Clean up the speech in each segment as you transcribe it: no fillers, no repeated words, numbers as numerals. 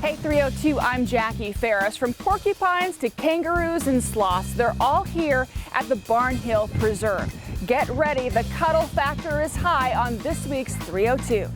Hey 302, I'm Jackie Ferris. From porcupines to kangaroos and sloths, they're all here at the Barnhill Preserve. Get ready, the cuddle factor is high on this week's 302.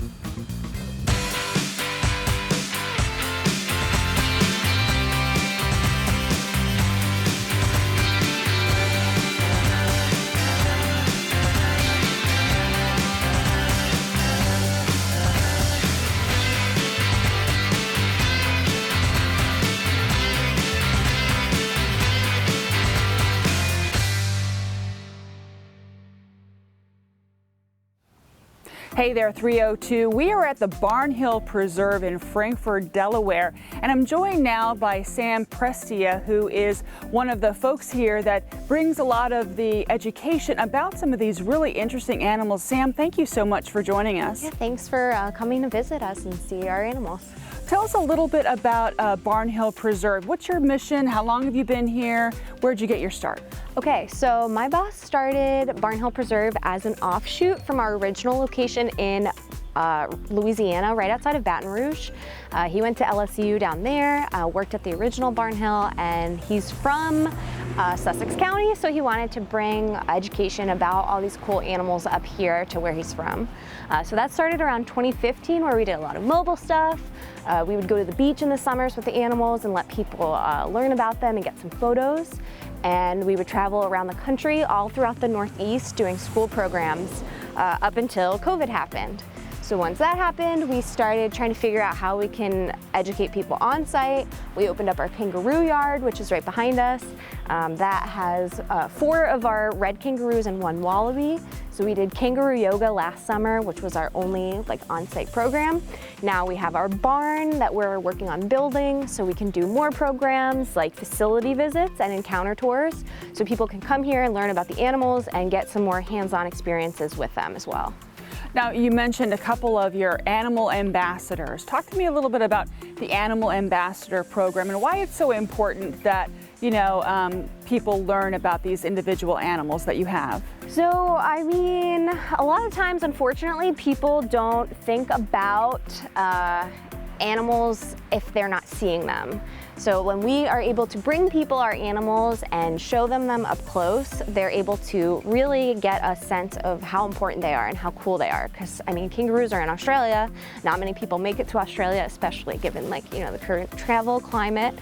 Hey there 302, we are at the Barnhill Preserve in Frankford, Delaware, and I'm joined now by Sam Prestia, who is one of the folks here that brings a lot of the education about some of these really interesting animals. Sam, thank you so much for joining us. Yeah, thanks for coming to visit us and see our animals. Tell us a little bit about Barnhill Preserve. What's your mission? How long have you been here? Where'd you get your start? Okay, so my boss started Barnhill Preserve as an offshoot from our original location in Louisiana, right outside of Baton Rouge. He went to LSU down there, worked at the original Barnhill, and he's from Sussex County, so he wanted to bring education about all these cool animals up here to where he's from. So that started around 2015, where we did a lot of mobile stuff. We would go to the beach in the summers with the animals and let people learn about them and get some photos. And we would travel around the country, all throughout the Northeast, doing school programs up until COVID happened. So once that happened, we started trying to figure out how we can educate people on site. We opened up our kangaroo yard, which is right behind us. That has 4 of our red kangaroos and 1 wallaby. So we did Kangaroo Yoga last summer, which was our only on-site program. Now we have our barn that we're working on building, so we can do more programs like facility visits and encounter tours, so people can come here and learn about the animals and get some more hands-on experiences with them as well. Now, you mentioned a couple of your animal ambassadors. Talk to me a little bit about the Animal Ambassador program and why it's so important that, people learn about these individual animals that you have. So, I mean, a lot of times, unfortunately, people don't think about animals if they're not seeing them. So when we are able to bring people our animals and show them up close, they're able to really get a sense of how important they are and how cool they are. Because, I mean, kangaroos are in Australia. Not many people make it to Australia, especially given the current travel climate.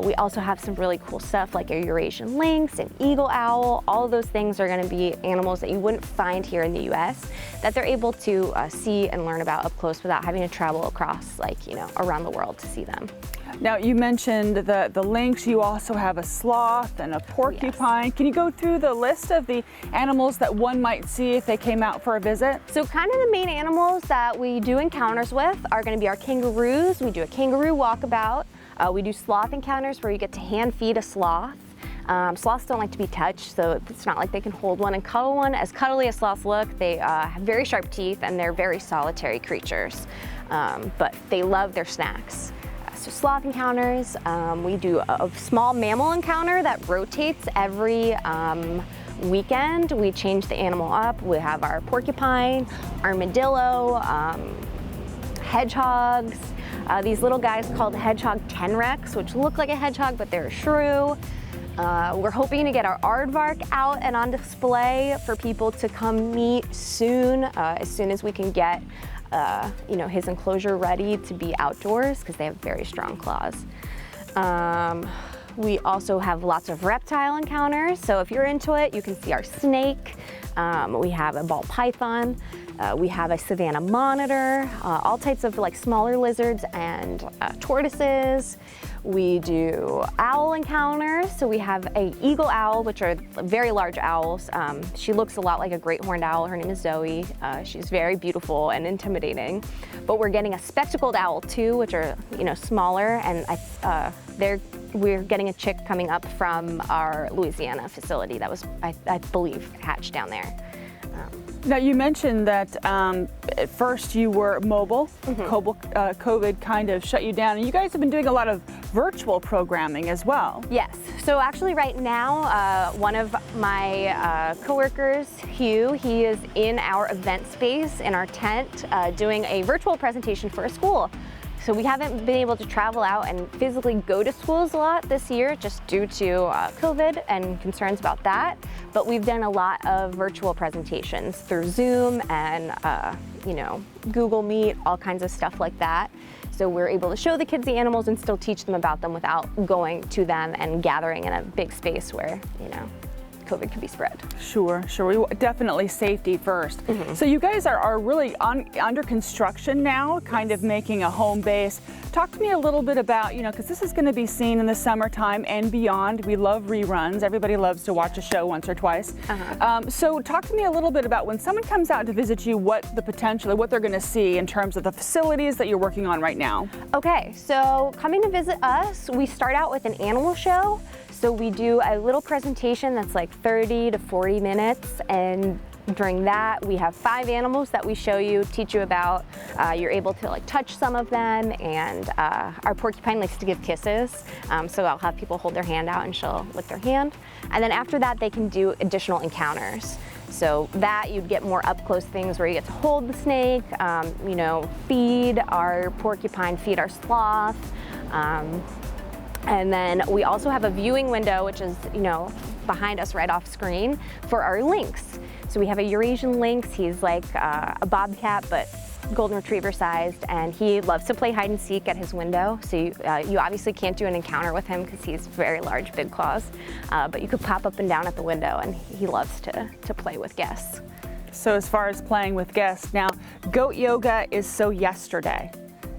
We also have some really cool stuff like a Eurasian lynx, an eagle owl. All of those things are going to be animals that you wouldn't find here in the US that they're able to see and learn about up close without having to travel across around the world to see them. Now, you mentioned the lynx. You also have a sloth and a porcupine. Yes. Can you go through the list of the animals that one might see if they came out for a visit? So kind of the main animals that we do encounters with are going to be our kangaroos. We do a kangaroo walkabout. We do sloth encounters where you get to hand feed a sloth. Sloths don't like to be touched, so it's not like they can hold one and cuddle one. As cuddly as sloths look, they have very sharp teeth and they're very solitary creatures, but they love their snacks. So sloth encounters, we do a small mammal encounter that rotates every weekend. We change the animal up. We have our porcupine, armadillo, hedgehogs, these little guys called hedgehog tenrecs, which look like a hedgehog, but they're a shrew. We're hoping to get our aardvark out and on display for people to come meet soon as we can get his enclosure ready to be outdoors, because they have very strong claws. We also have lots of reptile encounters, so if you're into it, you can see our snake. We have a ball python. We have a savanna monitor, all types of smaller lizards and tortoises. We do owl encounters. So we have an eagle owl, which are very large owls. She looks a lot like a great horned owl. Her name is Zoe. She's very beautiful and intimidating. But we're getting a spectacled owl too, which are smaller, and we're getting a chick coming up from our Louisiana facility that was, I believe, hatched down there. Now, you mentioned that at first you were mobile. COVID kind of shut you down, and you guys have been doing a lot of virtual programming as well. Yes. So actually right now, one of my coworkers, Hugh, he is in our event space in our tent doing a virtual presentation for a school. So we haven't been able to travel out and physically go to schools a lot this year just due to COVID and concerns about that. But we've done a lot of virtual presentations through Zoom and you know, Google Meet, all kinds of stuff like that. So we're able to show the kids the animals and still teach them about them without going to them and gathering in a big space where, you know, COVID could be spread. Sure. We definitely safety first. So you guys are really under construction now, kind of making a home base. Talk to me a little bit about, you know, because this is going to be seen in the summertime and beyond. We love reruns. Everybody loves to watch a show once or twice. So talk to me a little bit about when someone comes out to visit you, what the potential, what they're going to see in terms of the facilities that you're working on right now. Okay, so coming to visit us, we start out with an animal show. So we do a little presentation that's like 30 to 40 minutes, and during that we have 5 animals that we show you, teach you about. You're able to like touch some of them, and our porcupine likes to give kisses, so I'll have people hold their hand out and she'll lick their hand. And then after that they can do additional encounters. So that you'd get more up close things where you get to hold the snake, you know, feed our porcupine, feed our sloth. And then we also have a viewing window, which is, you know, behind us right off screen for our lynx. So we have a Eurasian lynx. He's like a bobcat, but golden retriever sized, and he loves to play hide and seek at his window. So you obviously can't do an encounter with him because he's very large, big claws, but you could pop up and down at the window, and he loves to play with guests. So as far as playing with guests, now goat yoga is so yesterday.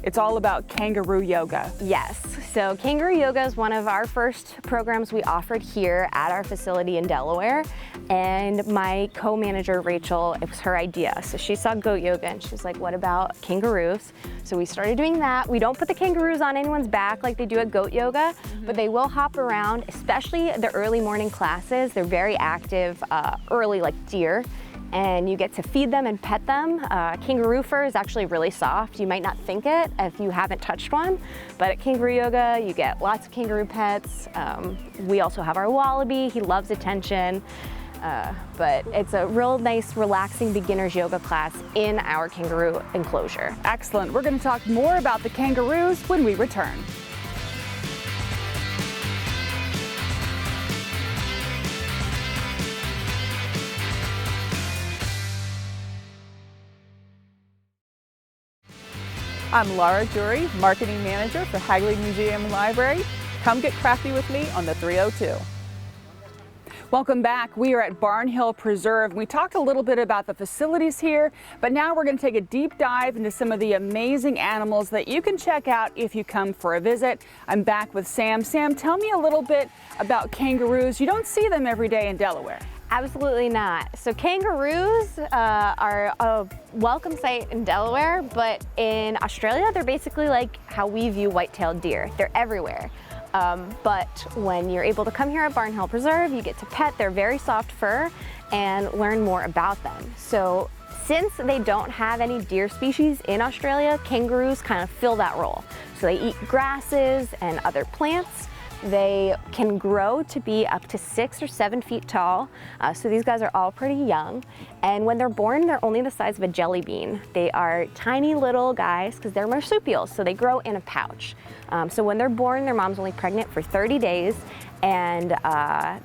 It's all about kangaroo yoga. Yes, so Kangaroo Yoga is one of our first programs we offered here at our facility in Delaware. And my co-manager, Rachel, it was her idea. So she saw goat yoga and she was like, what about kangaroos? So we started doing that. We don't put the kangaroos on anyone's back like they do at goat yoga, but they will hop around, especially the early morning classes. They're very active early, like deer. And you get to feed them and pet them. Kangaroo fur is actually really soft. You might not think it if you haven't touched one, but at Kangaroo Yoga, you get lots of kangaroo pets. We also have our wallaby. He loves attention, but it's a real nice, relaxing beginner's yoga class in our kangaroo enclosure. Excellent. We're going to talk more about the kangaroos when we return. I'm Laura Dury, Marketing Manager for Hagley Museum and Library. Come get crafty with me on the 302. Welcome back. We are at Barnhill Preserve. We talked a little bit about the facilities here, but now we're going to take a deep dive into some of the amazing animals that you can check out if you come for a visit. I'm back with Sam. Sam, tell me a little bit about kangaroos. You don't see them every day in Delaware. Absolutely not. So kangaroos are a welcome sight in Delaware, but in Australia, they're basically like how we view white-tailed deer. They're everywhere. But when you're able to come here at Barnhill Preserve, you get to pet their very soft fur and learn more about them. So since they don't have any deer species in Australia, kangaroos kind of fill that role. So they eat grasses and other plants. They can grow to be up to 6 or 7 feet tall, so these guys are all pretty young. And when they're born, they're only the size of a jelly bean. They are tiny little guys because they're marsupials, so they grow in a pouch. So when they're born, their mom's only pregnant for 30 days, and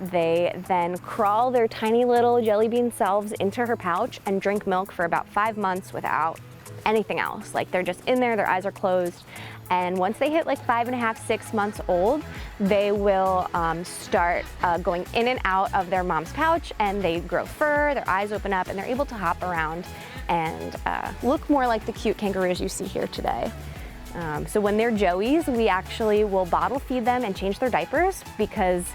they then crawl their tiny little jelly bean selves into her pouch and drink milk for about 5 months without anything else. Like they're just in there, their eyes are closed. And once they hit like 5.5, 6 months old, they will start going in and out of their mom's pouch, and they grow fur, their eyes open up, and they're able to hop around and look more like the cute kangaroos you see here today. So when they're joeys, we actually will bottle feed them and change their diapers because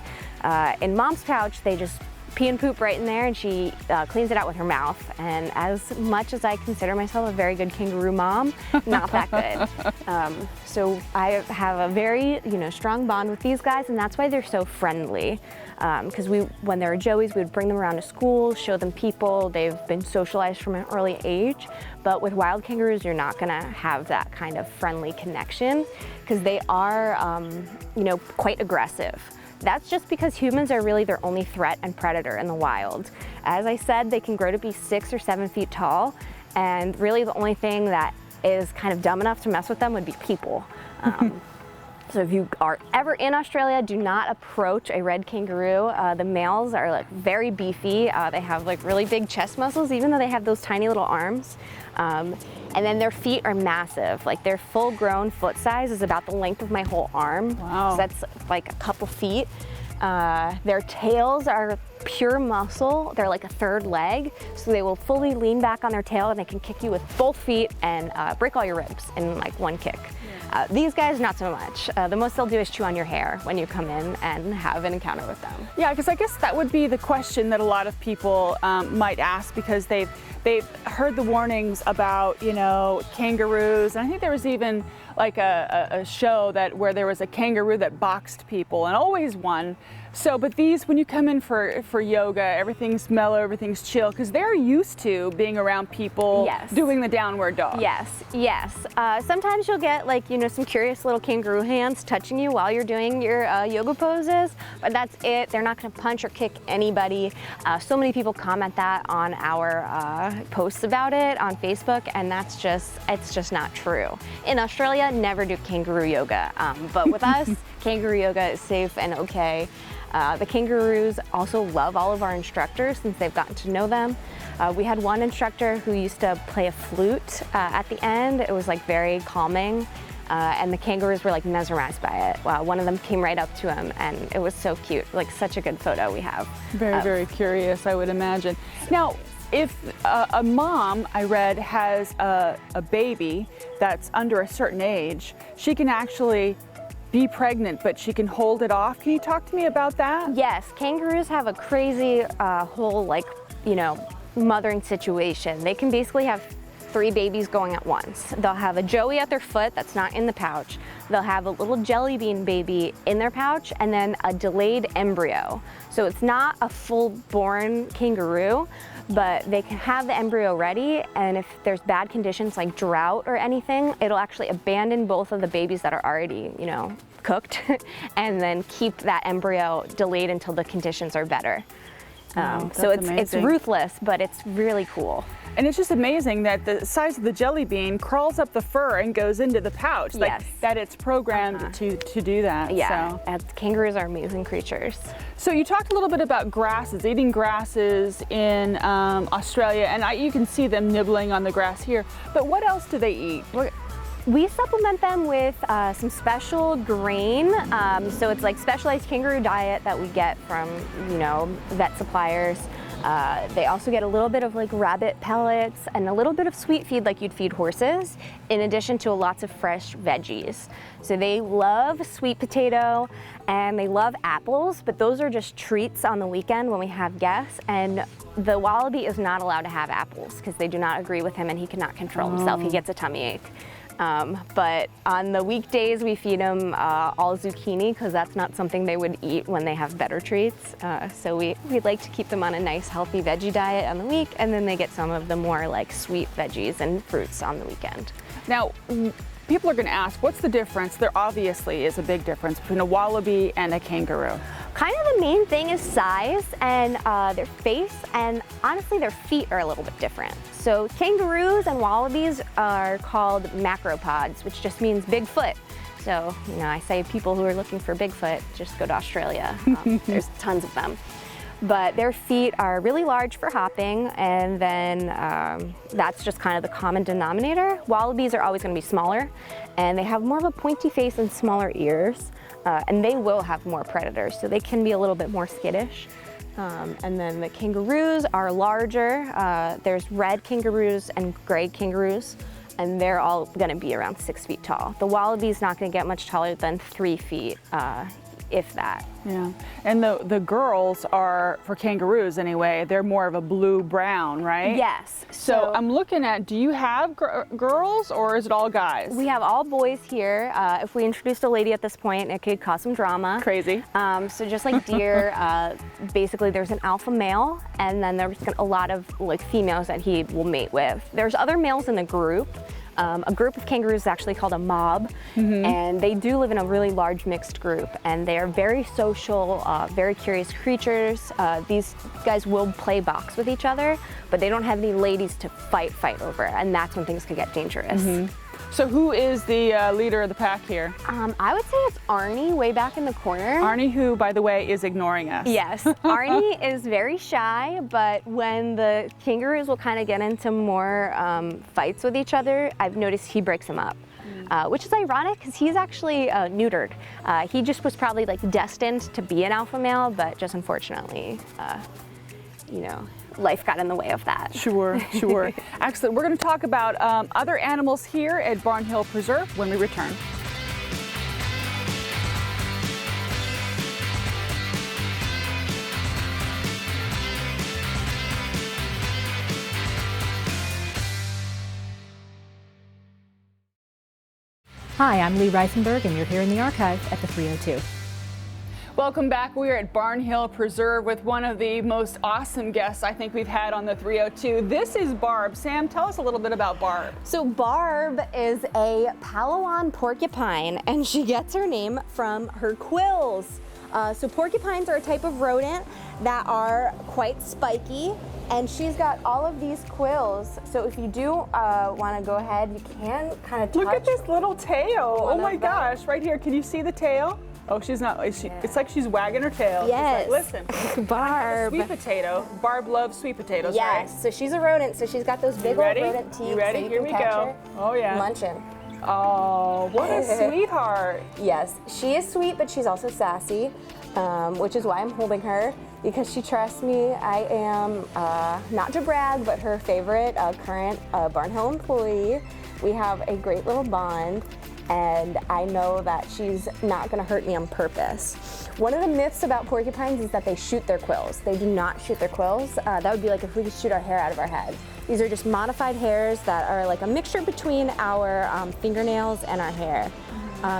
in mom's pouch, they just pee and poop right in there, and she cleans it out with her mouth. And as much as I consider myself a very good kangaroo mom, not that good. So I have a very, strong bond with these guys, and that's why they're so friendly. Because when they were joeys, we would bring them around to school, show them people. They've been socialized from an early age. But with wild kangaroos, you're not gonna have that kind of friendly connection because they are, quite aggressive. That's just because humans are really their only threat and predator in the wild. As I said, they can grow to be 6 or 7 feet tall, and really the only thing that is kind of dumb enough to mess with them would be people. So if you are ever in Australia, do not approach a red kangaroo. The males are like very beefy. They have like really big chest muscles, even though they have those tiny little arms. And then their feet are massive. Like their full grown foot size is about the length of my whole arm. Wow. So that's like a couple feet. Their tails are pure muscle. They're like a third leg. So they will fully lean back on their tail and they can kick you with both feet and break all your ribs in like one kick. These guys, not so much. The most they'll do is chew on your hair when you come in and have an encounter with them. Yeah, because I guess that would be the question that a lot of people might ask, because they've heard the warnings about, you know, kangaroos. And I think there was even like a show where there was a kangaroo that boxed people and always won. So, but these, when you come in for yoga, everything's mellow, everything's chill, because they're used to being around people. Yes. Doing the downward dog. Yes, yes. Sometimes you'll get like, you know, some curious little kangaroo hands touching you while you're doing your yoga poses, but that's it. They're not going to punch or kick anybody. So many people comment that on our posts about it on Facebook, and it's just not true. In Australia, never do kangaroo yoga, but with us, kangaroo yoga is safe and okay. The kangaroos also love all of our instructors since they've gotten to know them. We had one instructor who used to play a flute at the end. It was like very calming, and the kangaroos were like mesmerized by it. One of them came right up to him, and it was so cute. Like such a good photo we have. Very, very curious, I would imagine. Now, if a mom, I read, has a baby that's under a certain age, she can actually be pregnant, but she can hold it off. Can you talk to me about that? Yes, kangaroos have a crazy whole, like, you know, mothering situation. They can basically have 3 babies going at once. They'll have a joey at their foot that's not in the pouch. They'll have a little jelly bean baby in their pouch, and then a delayed embryo. So it's not a full-born kangaroo, but they can have the embryo ready, and if there's bad conditions like drought or anything, it'll actually abandon both of the babies that are already, you know, cooked, and then keep that embryo delayed until the conditions are better. So it's ruthless, but it's really cool. And it's just amazing that the size of the jelly bean crawls up the fur and goes into the pouch. Like, yes. That it's programmed to do that. Yeah, So. Kangaroos are amazing creatures. So you talked a little bit about grasses, eating grasses in Australia, and you can see them nibbling on the grass here. But what else do they eat? We supplement them with some special grain. So it's like specialized kangaroo diet that we get from, you know, vet suppliers. They also get a little bit of like rabbit pellets and a little bit of sweet feed like you'd feed horses, in addition to lots of fresh veggies. So they love sweet potato and they love apples, but those are just treats on the weekend when we have guests. And the wallaby is not allowed to have apples because they do not agree with him and he cannot control himself. He gets a tummy ache. But on the weekdays we feed them all zucchini because that's not something they would eat when they have better treats. So we like to keep them on a nice healthy veggie diet on the week, and then they get some of the more like sweet veggies and fruits on the weekend. Now, people are going to ask, what's the difference? There obviously is a big difference between a wallaby and a kangaroo. Kind of the main thing is size and their face, and honestly their feet are a little bit different. So kangaroos and wallabies are called macropods, which just means big foot. So, you know, I say people who are looking for Bigfoot, just go to Australia. There's tons of them. But their feet are really large for hopping, and then that's just kind of the common denominator. Wallabies are always going to be smaller, and they have more of a pointy face and smaller ears. And they will have more predators, so they can be a little bit more skittish. And then the kangaroos are larger. There's red kangaroos and gray kangaroos, and they're all gonna be around 6 feet tall. The wallaby's not gonna get much taller than 3 feet, if that. Yeah, and the girls are, for kangaroos anyway, they're more of a blue-brown, right? Yes. So I'm looking at, do you have girls or is it all guys? We have all boys here. If we introduced a lady at this point, it could cause some drama. Crazy. So just like deer, basically there's an alpha male, and then there's a lot of like females that he will mate with. There's other males in the group, A group of kangaroos is actually called a mob, and they do live in a really large mixed group, and they are very social, very curious creatures. These guys will play box with each other, but they don't have any ladies to fight over, and that's when things could get dangerous. So who is the leader of the pack here? I would say it's Arnie, way back in the corner. Arnie, who, by the way, is ignoring us. Yes, Arnie is very shy, but when the kangaroos will kind of get into more fights with each other, I've noticed he breaks them up. Which is ironic because he's actually neutered. He just was probably like destined to be an alpha male, but just unfortunately, you know, life got in the way of that. Sure. Excellent. We're going to talk about other animals here at Barnhill Preserve when we return. Hi, I'm Lee Reisenberg, and you're here in the archive at the 302. Welcome back. We are at Barnhill Preserve with one of the most awesome guests I think we've had on the 302. This is Barb. Sam, tell us a little bit about Barb. So Barb is a Palawan porcupine, and she gets her name from her quills. So porcupines are a type of rodent that are quite spiky, and she's got all of these quills. So if you do want to go ahead, you can kind of touch. Look at this little tail. Oh my them. gosh, right here. Can you see the tail? Oh, she's not. It's like she's wagging her tail. Yes. She's like, listen, Barb. sweet potato. Barb loves sweet potatoes, Yes. right? So she's a rodent. So she's got those big old rodent teeth. You ready? So Here can we catch go. her. Oh yeah. Munching. Oh, what a sweetheart. Yes, she is sweet, but she's also sassy, which is why I'm holding her, because she trusts me. I am, not to brag, but her favorite current Barnhill employee. We have a great little bond, and I know that she's not gonna hurt me on purpose. One of the myths about porcupines is that they shoot their quills. They do not shoot their quills. That would be like if we could shoot our hair out of our head. These are just modified hairs that are like a mixture between our fingernails and our hair.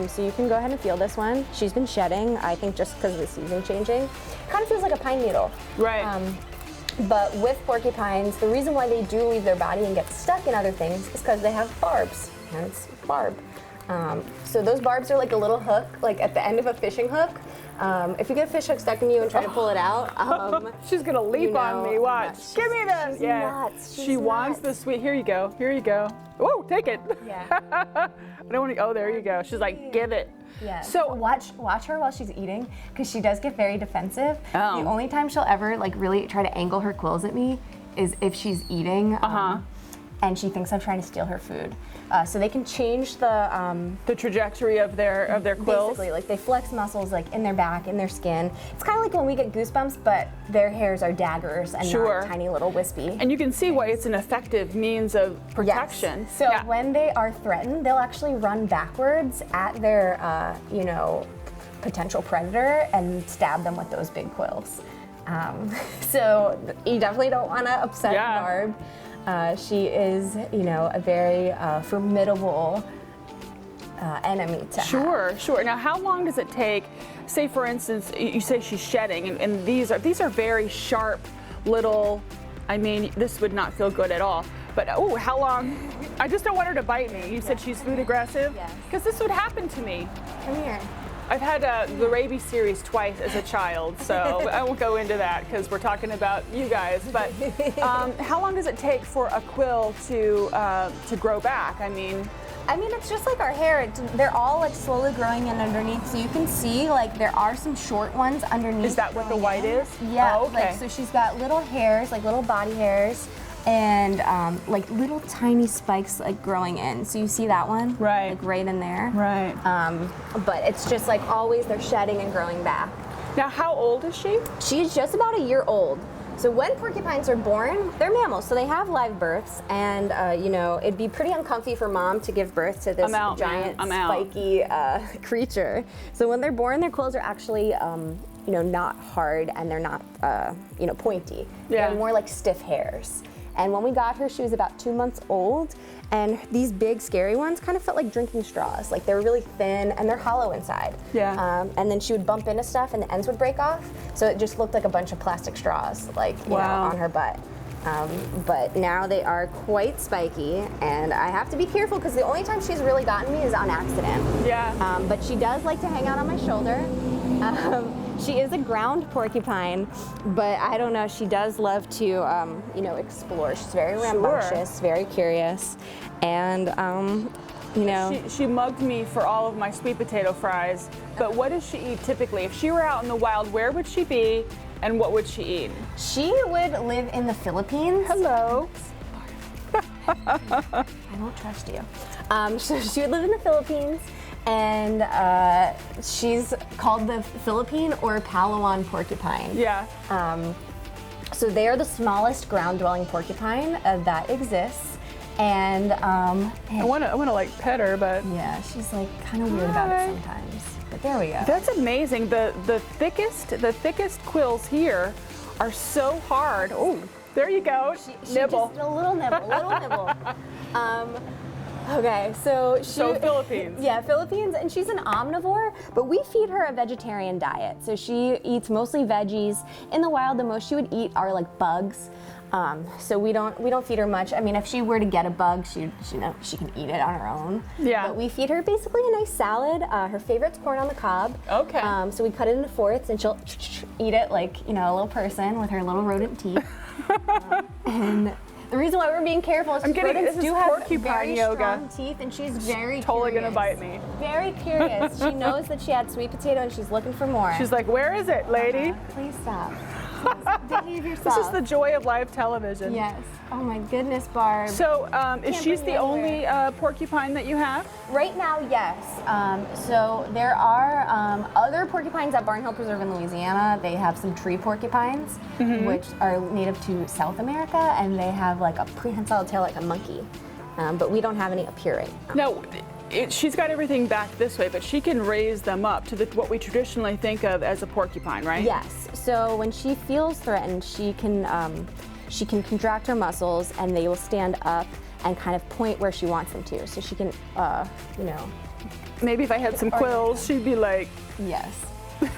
So you can go ahead and feel this one. She's been shedding, I think just because of the season changing. Kind of feels like a pine needle. Right. But with porcupines, the reason why they do leave their body and get stuck in other things is because they have barbs, hence barb. So those barbs are like a little hook, like at the end of a fishing hook. If you get a fish hook stuck in you and try to pull it out, she's gonna leap on me. Watch. Give me this. She's nuts. She wants the sweet. Here you go. Here you go. Whoa, take it. Yeah. I don't want to. Oh, there you go. She's like, give it. Yeah. So watch her while she's eating, because she does get very defensive. Oh. The only time she'll ever like really try to angle her quills at me is if she's eating. And she thinks I'm trying to steal her food. So they can change The trajectory of their quills. basically, like they flex muscles like in their back, in their skin. It's kind of like when we get goosebumps, but their hairs are daggers and Sure. not tiny little wispy. And you can see why it's an effective means of protection. Yes. So Yeah. when they are threatened, they'll actually run backwards at their, potential predator and stab them with those big quills. So you definitely don't want to upset Yeah. Barb. She is, a very formidable enemy to have. Sure. Now, how long does it take? Say, for instance, you say she's shedding, and these are very sharp little. I mean, this would not feel good at all. But oh, how long? I just don't want her to bite me. You said she's food aggressive? Yes. Because this would happen to me. Come here. I've had the rabies series twice as a child, so I won't go into that because we're talking about you guys. But how long does it take for a quill to grow back? I mean, it's just like our hair. They're all like slowly growing in underneath, so you can see like there are some short ones underneath. is that what the growing white in. is? Yeah. Oh, okay. Like so, she's got little hairs, like little body hairs, and like little tiny spikes like growing in. So you see that one? Right. Like right in there. Right. But it's just like always they're shedding and growing back. Now, how old is she? She's just about a year old. So when porcupines are born, they're mammals, so they have live births, and it'd be pretty uncomfy for mom to give birth to this I'm out, giant, man. I'm out. spiky creature. So when they're born, their quills are actually, not hard, and they're not, pointy. Yeah. They're more like stiff hairs. And when we got her, she was about 2 months old, and these big, scary ones kind of felt like drinking straws. Like they were really thin, and they're hollow inside. Yeah. And then she would bump into stuff, and the ends would break off, so it just looked like a bunch of plastic straws, like Wow. on her butt. But now they are quite spiky, and I have to be careful because the only time she's really gotten me is on accident. Yeah. But she does like to hang out on my shoulder. She is a ground porcupine, but I don't know, she does love to, you know, explore. She's very rambunctious, very curious, and, you know. She mugged me for all of my sweet potato fries, but what does she eat typically? If she were out in the wild, where would she be and what would she eat? She would live in the Philippines. Hello. I don't trust you. So she would live in the Philippines, and she's called the Philippine or Palawan porcupine. Yeah. So they are the smallest ground-dwelling porcupine that exists, and I want to like pet her, but yeah, she's like kind of weird about it sometimes. But there we go. That's amazing. The thickest quills here are so hard. Oh, there you go. She nibble. Just, a little nibble. Okay, so Philippines. Yeah, Philippines, and she's an omnivore, but we feed her a vegetarian diet. So she eats mostly veggies. In the wild, the most she would eat are like bugs. So we don't feed her much. I mean, if she were to get a bug, she can eat it on her own. Yeah. But we feed her basically a nice salad. Her favorite's corn on the cob. Okay. So we cut it into fourths, and she'll eat it like, you know, a little person with her little rodent teeth. And the reason why we're being careful is because rodents do have very strong teeth, and she's very totally curious. gonna bite me. Very curious. She knows that she had sweet potato, and she's looking for more. She's like, where is it, lady? Please stop. Behave yourself. This is the joy of live television. Yes. Oh my goodness, Barb. So, is she bring the you only porcupine that you have? Right now, yes. So there are other porcupines at Barnhill Preserve in Louisiana. They have some tree porcupines, which are native to South America, and they have like a prehensile tail like a monkey. But we don't have any up here right now. No, she's got everything back this way, but she can raise them up to what we traditionally think of as a porcupine, right? Yes. So when she feels threatened, she can contract her muscles, and they will stand up and kind of point where she wants them to. So she can, you know. Maybe if I had some quills, she'd be like. Yes.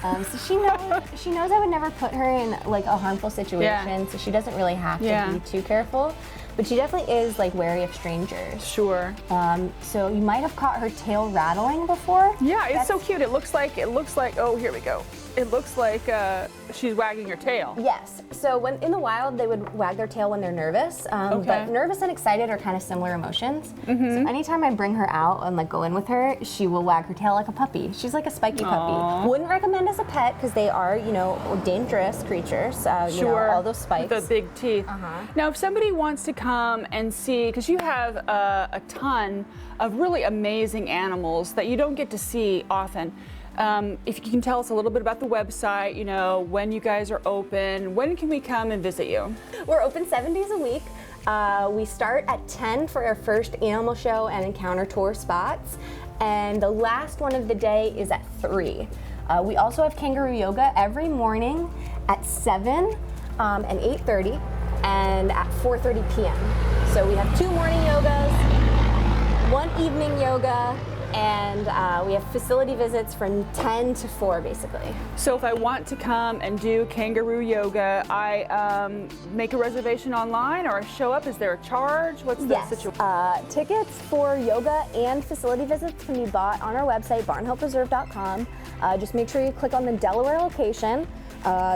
So she knows I would never put her in like a harmful situation, so she doesn't really have to be too careful. But she definitely is like wary of strangers. Sure. So you might have caught her tail rattling before. Yeah, it's so cute. It looks like, oh, here we go. It looks like she's wagging her tail. Yes. So when in the wild, they would wag their tail when they're nervous. But nervous and excited are kind of similar emotions. So anytime I bring her out and like go in with her, she will wag her tail like a puppy. She's like a spiky puppy. Wouldn't recommend as a pet because they are, you know, dangerous creatures. You know, all those spikes. With the big teeth. Now, if somebody wants to come and see, because you have a ton of really amazing animals that you don't get to see often. If you can tell us a little bit about the website, you know, when you guys are open, when can we come and visit you? We're open 7 days a week. We start at 10 for our first animal show and encounter tour spots, and the last one of the day is at 3. We also have Kangaroo Yoga every morning at 7 and 8:30 and at 4:30 p.m. So we have 2 morning yogas, 1 evening yoga, and we have facility visits from 10 to 4 basically. So if I want to come and do Kangaroo Yoga, I make a reservation online or I show up? Is there a charge? What's the situation? Tickets for yoga and facility visits can be bought on our website, barnhillpreserve.com. Just make sure you click on the Delaware location.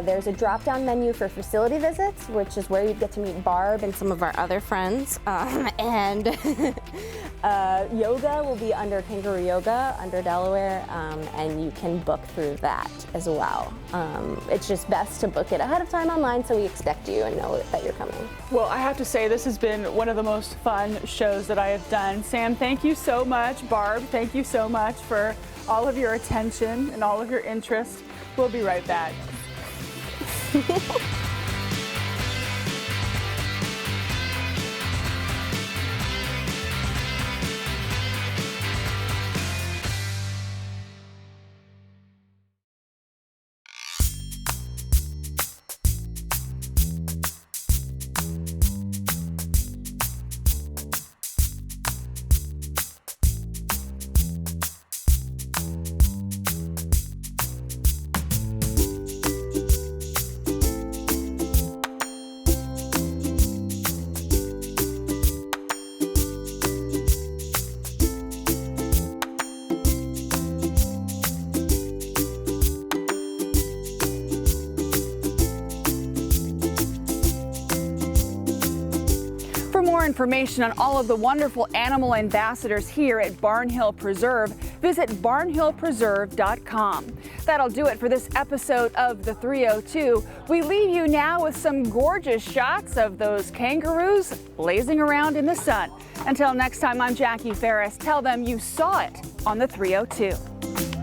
There's a drop-down menu for facility visits, which is where you get to meet Barb and some of our other friends. And yoga will be under Kangaroo Yoga, under Delaware, and you can book through that as well. It's just best to book it ahead of time online so we expect you and know that you're coming. Well, I have to say this has been one of the most fun shows that I have done. Sam, thank you so much. Barb, thank you so much for all of your attention and all of your interest. We'll be right back. information on all of the wonderful animal ambassadors here at Barnhill Preserve, visit barnhillpreserve.com. That'll do it for this episode of the 302. We leave you now with some gorgeous shots of those kangaroos blazing around in the sun. Until next time, I'm Jackie Ferris. Tell them you saw it on the 302.